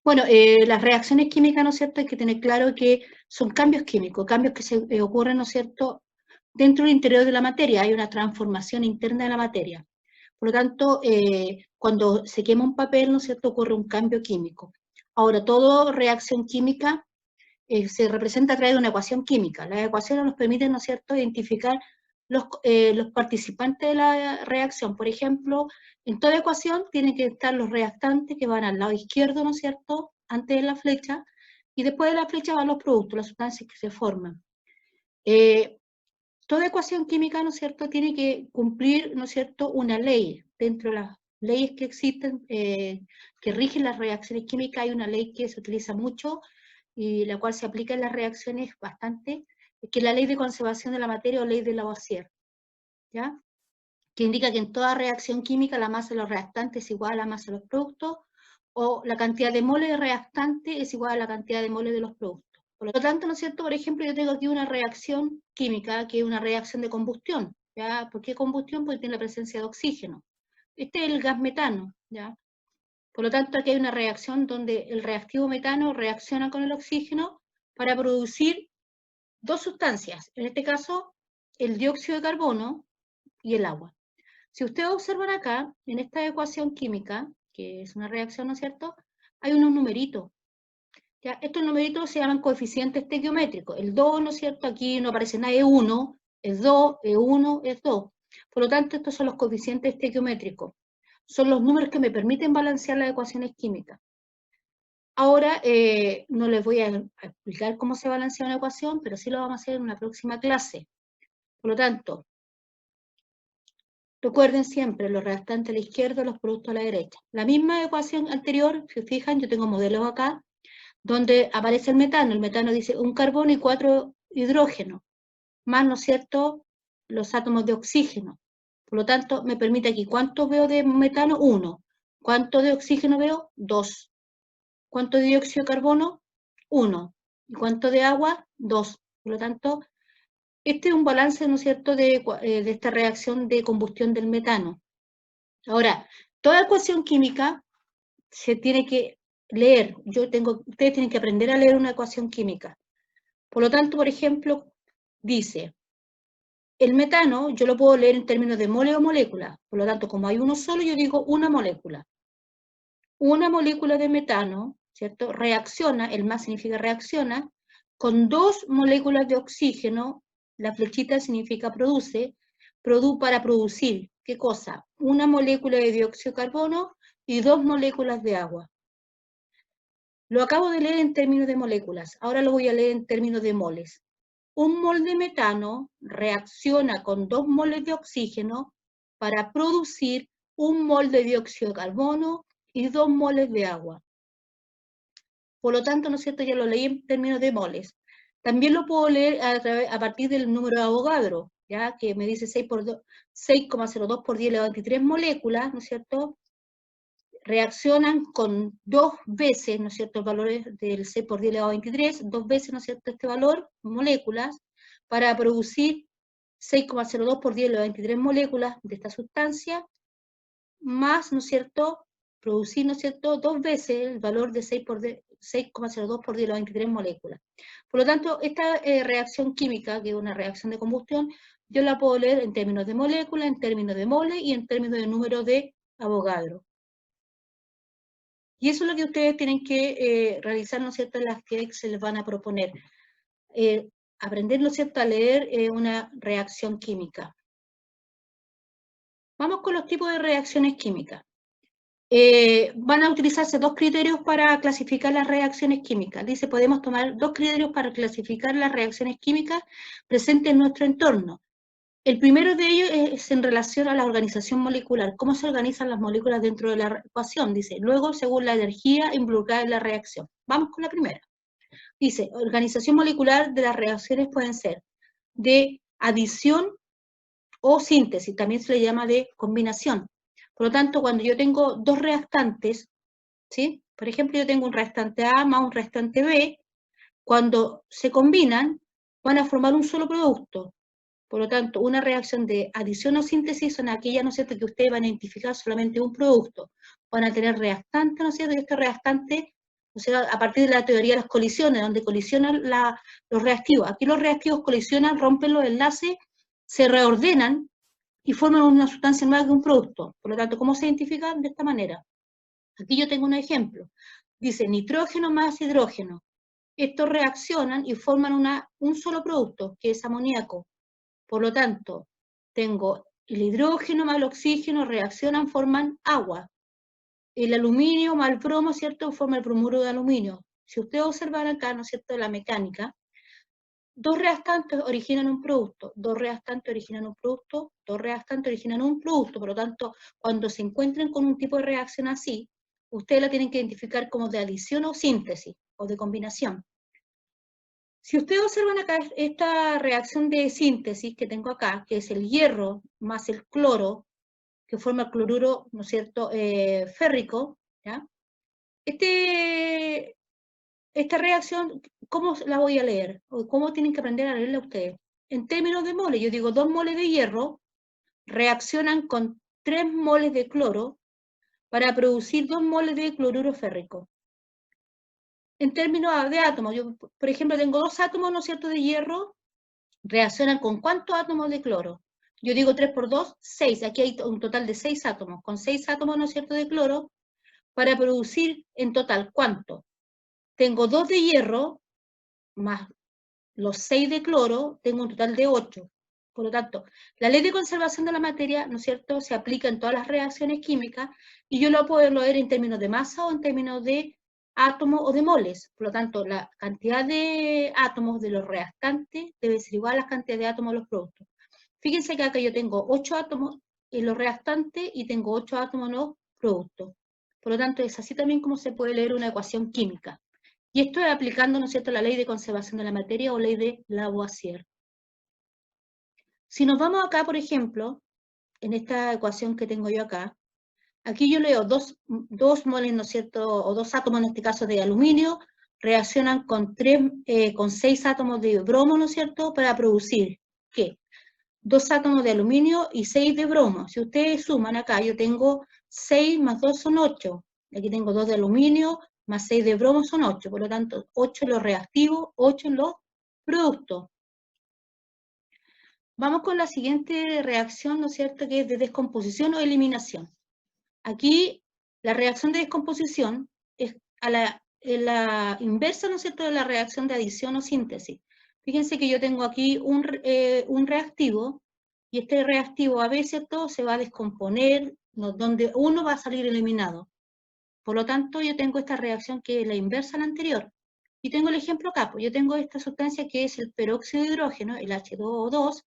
Bueno, las reacciones químicas, ¿no es cierto?, hay que tener claro que son cambios químicos, cambios que se ocurren, ¿no es cierto?, dentro del interior de la materia, hay una transformación interna de la materia. Por lo tanto, cuando se quema un papel, ¿no es cierto?, ocurre un cambio químico. Ahora, toda reacción química se representa a través de una ecuación química. Las ecuaciones nos permiten, ¿no es cierto?, identificar los participantes de la reacción. Por ejemplo, en toda ecuación tienen que estar los reactantes que van al lado izquierdo, ¿no es cierto?, antes de la flecha, y después de la flecha van los productos, las sustancias que se forman. Toda ecuación química, ¿no es cierto?, tiene que cumplir, ¿no es cierto?, una ley. Dentro de las leyes que existen, que rigen las reacciones químicas, hay una ley que se utiliza mucho y la cual se aplica en las reacciones bastante, que es la ley de conservación de la materia o ley de Lavoisier, ¿ya?, que indica que en toda reacción química la masa de los reactantes es igual a la masa de los productos, o la cantidad de moles de reactante es igual a la cantidad de moles de los productos. Por lo tanto, ¿no es cierto?, por ejemplo, yo tengo aquí una reacción química, que es una reacción de combustión, ¿ya? ¿Por qué combustión? Porque tiene la presencia de oxígeno. Este es el gas metano, ¿ya? Por lo tanto, aquí hay una reacción donde el reactivo metano reacciona con el oxígeno para producir dos sustancias, en este caso, el dióxido de carbono y el agua. Si ustedes observan acá, en esta ecuación química, que es una reacción, ¿no es cierto?, hay unos numeritos. ¿Ya? Estos numeritos se llaman coeficientes estequiométricos. El 2, ¿no es cierto?, aquí no aparece nada, es 1, es 2, es 1, es 2. Por lo tanto, estos son los coeficientes estequiométricos. Son los números que me permiten balancear las ecuaciones químicas. Ahora, no les voy a explicar cómo se balancea una ecuación, pero sí lo vamos a hacer en una próxima clase. Por lo tanto, recuerden siempre los reactantes a la izquierda, los productos a la derecha. La misma ecuación anterior, si fijan, yo tengo modelos acá, donde aparece el metano. El metano dice un carbono y 4 hidrógenos, más, ¿no es cierto?, los átomos de oxígeno. Por lo tanto, me permite aquí, ¿cuánto veo de metano? 1. ¿Cuánto de oxígeno veo? 2. ¿Cuánto de dióxido de carbono? 1. ¿Y cuánto de agua? 2. Por lo tanto, este es un balance, ¿no es cierto?, de esta reacción de combustión del metano. Ahora, toda ecuación química se tiene que leer. Ustedes tienen que aprender a leer una ecuación química. Por lo tanto, por ejemplo, dice, el metano yo lo puedo leer en términos de mole o molécula. Por lo tanto, como hay uno solo, yo digo una molécula. Una molécula de metano, ¿cierto?, reacciona, el más significa reacciona, con 2 moléculas de oxígeno, la flechita significa produce, para producir, ¿qué cosa? Una molécula de dióxido de carbono y 2 moléculas de agua. Lo acabo de leer en términos de moléculas, ahora lo voy a leer en términos de moles. Un mol de metano reacciona con 2 moles de oxígeno para producir 1 mol de dióxido de carbono y 2 moles de agua. Por lo tanto, ¿no es cierto?, ya lo leí en términos de moles. También lo puedo leer a partir del número de Avogadro, ¿ya?, que me dice 6,02 por 10 elevado a 23 moléculas, ¿no es cierto?, reaccionan con 2 veces, ¿no es cierto?, el valor del 6 por 10 elevado a 23, 2 veces, ¿no es cierto?, este valor, moléculas, para producir 6,02 por 10 elevado a 23 moléculas de esta sustancia, más, ¿no es cierto?, producir, ¿no es cierto?, 2 veces el valor de 6,02 por 10 elevado a 23 moléculas. Por lo tanto, esta reacción química, que es una reacción de combustión, yo la puedo leer en términos de molécula, en términos de mole y en términos de número de Avogadro. Y eso es lo que ustedes tienen que realizar, ¿no es cierto?, en las que se les van a proponer. Aprender, ¿no es cierto?, a leer una reacción química. Vamos con los tipos de reacciones químicas. Van a utilizarse 2 criterios para clasificar las reacciones químicas. Dice, podemos tomar 2 criterios para clasificar las reacciones químicas presentes en nuestro entorno. El primero de ellos es en relación a la organización molecular, cómo se organizan las moléculas dentro de la ecuación. Dice, luego, según la energía involucrada en la reacción. Vamos con la primera. Dice, organización molecular de las reacciones pueden ser de adición o síntesis, también se le llama de combinación. Por lo tanto, cuando yo tengo 2 reactantes, ¿sí?, por ejemplo, yo tengo un reactante A más un reactante B, cuando se combinan, van a formar un solo producto. Por lo tanto, una reacción de adición o síntesis son aquellas, ¿no es cierto?, que ustedes van a identificar solamente un producto. Van a tener reactante, ¿no es cierto?, y este reactante O sea, a partir de la teoría de las colisiones, donde colisionan los reactivos. Aquí los reactivos colisionan, rompen los enlaces, se reordenan y forman una sustancia nueva que un producto. Por lo tanto, ¿cómo se identifican? De esta manera. Aquí yo tengo un ejemplo. Dice nitrógeno más hidrógeno. Estos reaccionan y forman un solo producto, que es amoníaco. Por lo tanto, tengo el hidrógeno más el oxígeno, reaccionan, forman agua. El aluminio más el bromo, ¿cierto?, forma el bromuro de aluminio. Si ustedes observan acá, ¿no es cierto?, la mecánica, dos reactantes originan un producto, dos reactantes originan un producto, dos reactantes originan un producto. Por lo tanto, cuando se encuentren con un tipo de reacción así, ustedes la tienen que identificar como de adición o síntesis, o de combinación. Si ustedes observan acá esta reacción de síntesis que tengo acá, que es el hierro más el cloro, que forma el cloruro, ¿no es cierto?, férrico, ¿ya? Esta reacción, ¿cómo la voy a leer? ¿O cómo tienen que aprender a leerla ustedes? En términos de moles, yo digo 2 moles de hierro reaccionan con 3 moles de cloro para producir 2 moles de cloruro férrico. En términos de átomos, yo, por ejemplo, tengo 2 átomos, ¿no es cierto?, de hierro, reaccionan con ¿cuántos átomos de cloro? Yo digo 3 por 2, 6. Aquí hay un total de 6 átomos. Con 6 átomos, ¿no es cierto?, de cloro, para producir en total, ¿cuánto? Tengo 2 de hierro, más los 6 de cloro, tengo un total de 8. Por lo tanto, la ley de conservación de la materia, ¿no es cierto?, se aplica en todas las reacciones químicas, y yo lo puedo leer en términos de masa o en términos de átomos o de moles. Por lo tanto, la cantidad de átomos de los reactantes debe ser igual a la cantidad de átomos de los productos. Fíjense que acá yo tengo 8 átomos en los reactantes y tengo 8 átomos en los productos. Por lo tanto, es así también como se puede leer una ecuación química. Y esto es aplicando, ¿no es cierto?, la ley de conservación de la materia o ley de Lavoisier. Si nos vamos acá, por ejemplo, en esta ecuación que tengo yo acá, aquí yo leo dos moles, ¿no es cierto?, o 2 átomos en este caso de aluminio, reaccionan con 6 átomos de bromo, ¿no es cierto?, para producir, ¿qué? 2 átomos de aluminio y 6 de bromo. Si ustedes suman acá, yo tengo 6 más 2 son 8. Aquí tengo 2 de aluminio más 6 de bromo son 8. Por lo tanto, 8 en los reactivos, 8 en los productos. Vamos con la siguiente reacción, ¿no es cierto?, que es de descomposición o eliminación. Aquí, la reacción de descomposición es la inversa, ¿no es cierto?, de la reacción de adición o síntesis. Fíjense que yo tengo aquí un reactivo, y este reactivo a veces todo se va a descomponer, donde uno va a salir eliminado. Por lo tanto, yo tengo esta reacción que es la inversa a la anterior. Y tengo el ejemplo acá, pues yo tengo esta sustancia que es el peróxido de hidrógeno, el H2O2,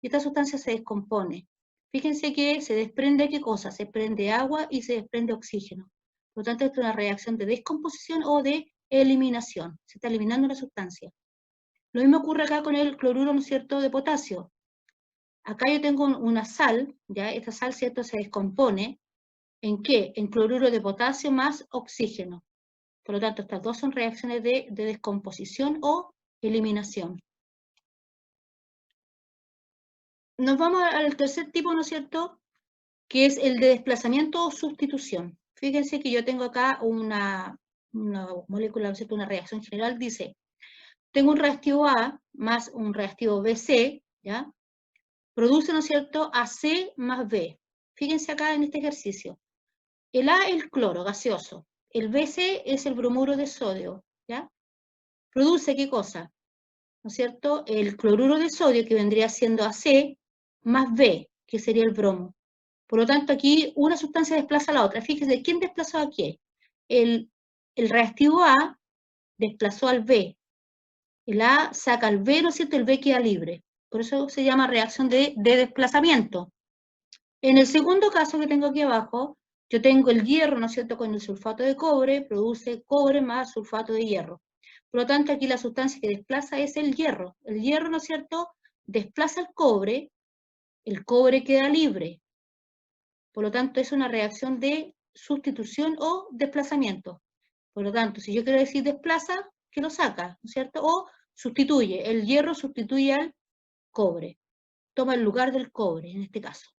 y esta sustancia se descompone. Fíjense que se desprende, ¿qué cosa? Se desprende agua y se desprende oxígeno. Por lo tanto, esto es una reacción de descomposición o de eliminación. Se está eliminando la sustancia. Lo mismo ocurre acá con el cloruro, ¿no es cierto?, de potasio. Acá yo tengo una sal, ¿ya? Esta sal, ¿cierto?, se descompone. ¿En qué? En cloruro de potasio más oxígeno. Por lo tanto, estas dos son reacciones de descomposición o eliminación. Nos vamos al tercer tipo, ¿no es cierto?, que es el de desplazamiento o sustitución. Fíjense que yo tengo acá una molécula, ¿no es cierto?, una reacción general, dice, tengo un reactivo A más un reactivo BC, ¿ya? Produce, ¿no es cierto?, AC más B. Fíjense acá en este ejercicio. El A es el cloro gaseoso, el BC es el bromuro de sodio, ¿ya? Produce, ¿qué cosa? ¿No es cierto?, el cloruro de sodio, que vendría siendo AC, más B, que sería el bromo. Por lo tanto, aquí una sustancia desplaza a la otra. Fíjense, ¿quién desplazó a quién? El reactivo A desplazó al B. El A saca al B, ¿no es cierto?, el B queda libre. Por eso se llama reacción de desplazamiento. En el segundo caso que tengo aquí abajo, yo tengo el hierro, ¿no es cierto?, con el sulfato de cobre, produce cobre más sulfato de hierro. Por lo tanto, aquí la sustancia que desplaza es el hierro. El hierro, ¿no es cierto?, desplaza el cobre queda libre. Por lo tanto, es una reacción de sustitución o desplazamiento. Por lo tanto, si yo quiero decir desplaza, que lo saca, ¿no es cierto? O sustituye. El hierro sustituye al cobre. Toma el lugar del cobre, en este caso.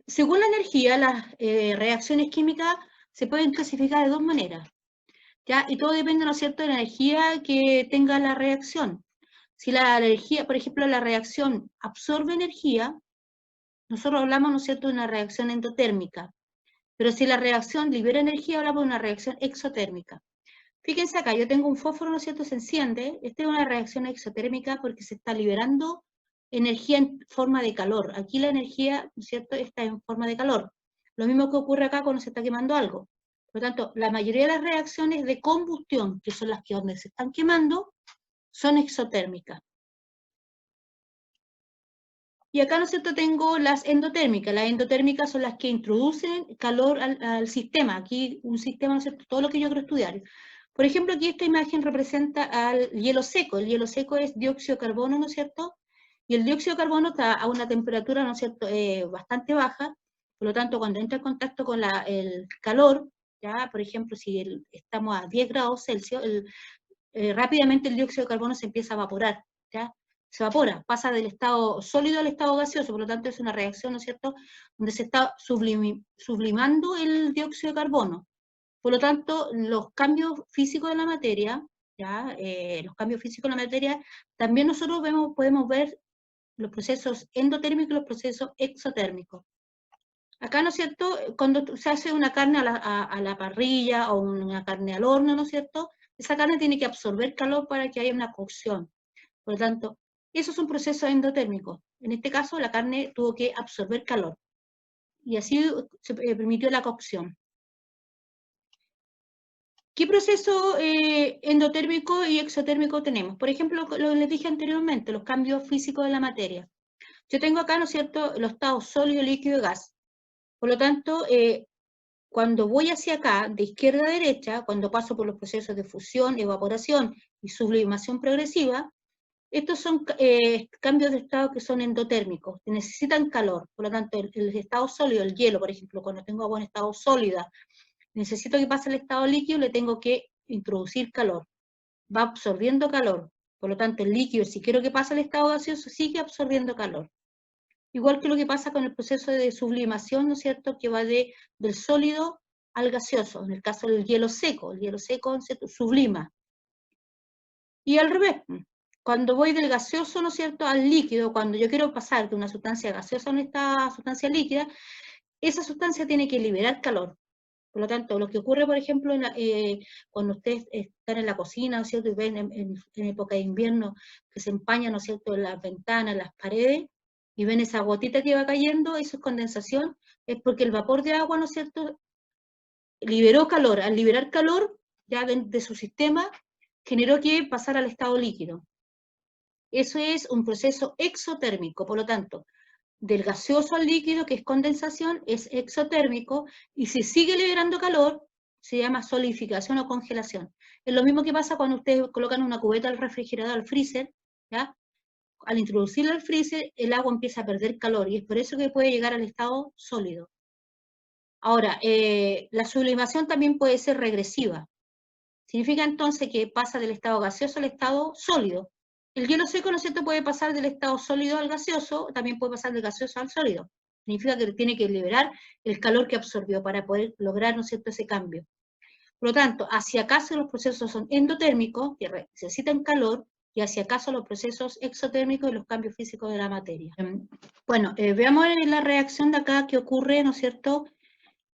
Según la energía, las reacciones químicas se pueden clasificar de dos maneras, ¿ya? Y todo depende, ¿no es cierto?, de la energía que tenga la reacción. Si la energía, por ejemplo, la reacción absorbe energía, nosotros hablamos, ¿no es cierto?, de una reacción endotérmica. Pero si la reacción libera energía, hablamos de una reacción exotérmica. Fíjense acá, yo tengo un fósforo, ¿no es cierto?, se enciende. Esta es una reacción exotérmica porque se está liberando energía en forma de calor. Aquí la energía, ¿no es cierto?, está en forma de calor. Lo mismo que ocurre acá cuando se está quemando algo. Por lo tanto, la mayoría de las reacciones de combustión, que son las que donde se están quemando, son exotérmicas. Y acá, ¿no es cierto?, tengo las endotérmicas. Las endotérmicas son las que introducen calor al sistema. Aquí un sistema, ¿no es cierto?, todo lo que yo quiero estudiar. Por ejemplo, aquí esta imagen representa al hielo seco. El hielo seco es dióxido de carbono, ¿no es cierto? Y el dióxido de carbono está a una temperatura, ¿no es cierto?, bastante baja. Por lo tanto, cuando entra en contacto con el calor, ya, por ejemplo, si estamos a 10 grados Celsius, rápidamente el dióxido de carbono se empieza a evaporar, ¿ya? Se evapora, pasa del estado sólido al estado gaseoso, por lo tanto es una reacción, ¿no es cierto?, donde se está sublimando el dióxido de carbono. Por lo tanto, los cambios físicos de la materia, ¿ya? Los cambios físicos de la materia, también nosotros podemos ver los procesos endotérmicos y los procesos exotérmicos. Acá, ¿no es cierto?, cuando se hace una carne a la parrilla o una carne al horno, ¿no es cierto?, esa carne tiene que absorber calor para que haya una cocción. Por lo tanto, esos son procesos endotérmicos. En este caso, la carne tuvo que absorber calor. Y así se permitió la cocción. ¿Qué proceso endotérmico y exotérmico tenemos? Por ejemplo, lo que les dije anteriormente, los cambios físicos de la materia. Yo tengo acá, ¿no es cierto?, los estados sólido, líquido y gas. Por lo tanto, cuando voy hacia acá, de izquierda a derecha, cuando paso por los procesos de fusión, evaporación y sublimación progresiva, estos son cambios de estado que son endotérmicos, que necesitan calor. Por lo tanto, el estado sólido, el hielo, por ejemplo, cuando tengo agua en estado sólida, necesito que pase al estado líquido, le tengo que introducir calor. Va absorbiendo calor. Por lo tanto, el líquido, si quiero que pase al estado gaseoso, sigue absorbiendo calor. Igual que lo que pasa con el proceso de sublimación, ¿no es cierto?, que va del sólido al gaseoso. En el caso del hielo seco, el hielo seco se sublima. Y al revés, cuando voy del gaseoso, ¿no es cierto?, al líquido, cuando yo quiero pasar de una sustancia gaseosa a esta sustancia líquida, esa sustancia tiene que liberar calor. Por lo tanto, lo que ocurre, por ejemplo, cuando ustedes están en la cocina, ¿no es cierto?, y ven en época de invierno que se empañan, ¿no es cierto?, en las ventanas, en las paredes, y ven esa gotita que va cayendo, eso es condensación, es porque el vapor de agua, ¿no es cierto?, liberó calor. Al liberar calor ya de su sistema, generó que pasara al estado líquido. Eso es un proceso exotérmico, por lo tanto, del gaseoso al líquido, que es condensación, es exotérmico, y si sigue liberando calor, se llama solidificación o congelación. Es lo mismo que pasa cuando ustedes colocan una cubeta al refrigerador, al freezer, ¿ya? Al introducirla al freezer, el agua empieza a perder calor, y es por eso que puede llegar al estado sólido. Ahora, la sublimación también puede ser regresiva. Significa entonces que pasa del estado gaseoso al estado sólido. El hielo seco, ¿no es cierto?, puede pasar del estado sólido al gaseoso, también puede pasar del gaseoso al sólido. Significa que tiene que liberar el calor que absorbió para poder lograr, ¿no es cierto?, ese cambio. Por lo tanto, hacia acá los procesos son endotérmicos, que necesitan calor, y hacia acá los procesos exotérmicos y los cambios físicos de la materia. Bueno, veamos la reacción de acá que ocurre, ¿no es cierto?,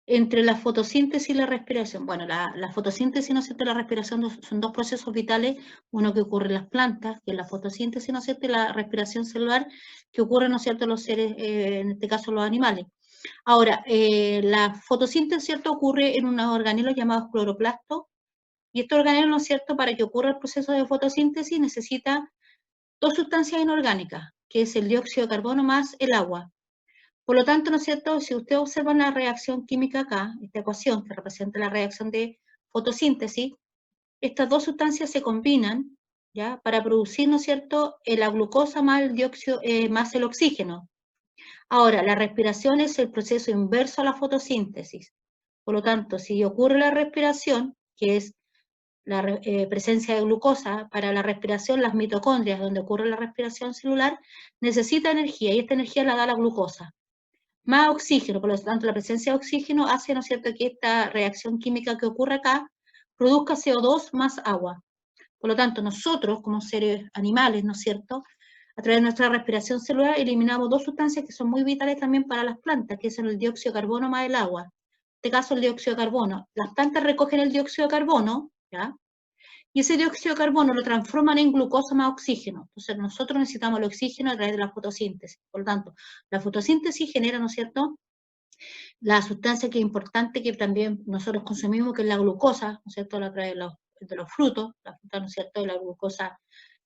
entre la fotosíntesis y la respiración. Bueno, la fotosíntesis, ¿no es cierto?, y la respiración son dos procesos vitales, uno que ocurre en las plantas, que es la fotosíntesis, ¿no es cierto?, y la respiración celular, que ocurre, ¿no es cierto?, en los seres, en este caso los animales. Ahora, la fotosíntesis, ¿cierto?, ocurre en unos organelos llamados cloroplastos, y estos organelos, ¿no es cierto?, para que ocurra el proceso de fotosíntesis necesita dos sustancias inorgánicas, que es el dióxido de carbono más el agua. Por lo tanto, ¿no es cierto?, si ustedes observan la reacción química acá, esta ecuación que representa la reacción de fotosíntesis, estas dos sustancias se combinan, ¿ya?, para producir, ¿no es cierto?, la glucosa más el dióxido, más el oxígeno. Ahora, la respiración es el proceso inverso a la fotosíntesis. Por lo tanto, si ocurre la respiración, que es la presencia de glucosa, para la respiración, las mitocondrias, donde ocurre la respiración celular, necesita energía, y esta energía la da la glucosa. más oxígeno. Por lo tanto, la presencia de oxígeno hace, ¿no es cierto?, que esta reacción química que ocurre acá produzca CO2 más agua. Por lo tanto, nosotros, como seres animales, ¿no es cierto?, a través de nuestra respiración celular eliminamos dos sustancias que son muy vitales también para las plantas, que son el dióxido de carbono más el agua. En este caso, el dióxido de carbono. Las plantas recogen el dióxido de carbono, ¿ya?, y ese dióxido de carbono lo transforman en glucosa más oxígeno. Entonces, nosotros necesitamos el oxígeno a través de la fotosíntesis. Por lo tanto, la fotosíntesis genera, ¿no es cierto?, la sustancia que es importante que también nosotros consumimos, que es la glucosa, ¿no es cierto?, a través de los frutos, la fruta, ¿no es cierto?, y la glucosa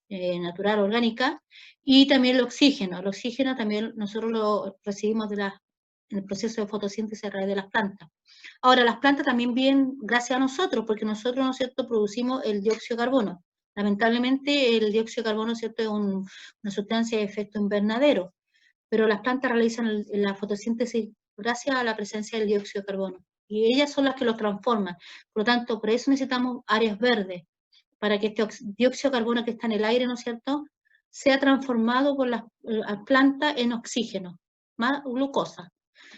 natural, orgánica, y también el oxígeno. El oxígeno también nosotros lo recibimos en el proceso de fotosíntesis a través de las plantas. Ahora, las plantas también vienen gracias a nosotros, porque nosotros, ¿no es cierto?, producimos el dióxido de carbono. Lamentablemente, el dióxido de carbono, ¿no es cierto?, es una sustancia de efecto invernadero, pero las plantas realizan la fotosíntesis gracias a la presencia del dióxido de carbono, y ellas son las que lo transforman. Por lo tanto, por eso necesitamos áreas verdes, para que este dióxido de carbono que está en el aire, ¿no es cierto?, sea transformado por las plantas en oxígeno, más glucosa.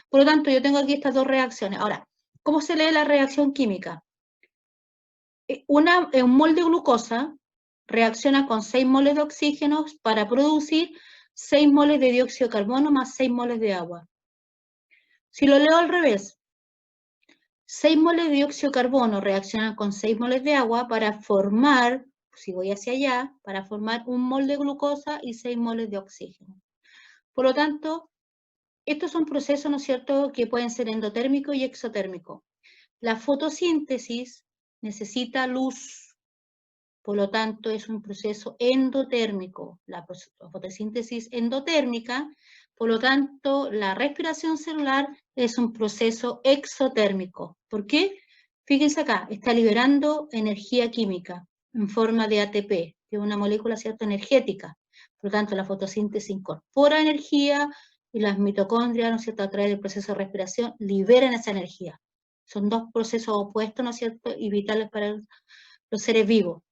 Por lo tanto, yo tengo aquí estas dos reacciones. Ahora, ¿cómo se lee la reacción química? Un mol de glucosa reacciona con 6 moles de oxígeno para producir 6 moles de dióxido de carbono más 6 moles de agua. Si lo leo al revés, 6 moles de dióxido de carbono reaccionan con 6 moles de agua para formar, si voy hacia allá, para formar 1 mol de glucosa y 6 moles de oxígeno. Por lo tanto, estos son procesos, ¿no es cierto?, que pueden ser endotérmicos y exotérmicos. La fotosíntesis necesita luz, por lo tanto es un proceso endotérmico. La fotosíntesis endotérmica, por lo tanto, la respiración celular es un proceso exotérmico. ¿Por qué? Fíjense acá, está liberando energía química en forma de ATP, que es una molécula, ¿cierto?, energética. Por lo tanto, la fotosíntesis incorpora energía y las mitocondrias, ¿no es cierto?, a través del proceso de respiración, liberan esa energía. Son dos procesos opuestos, ¿no es cierto?, y vitales para los seres vivos.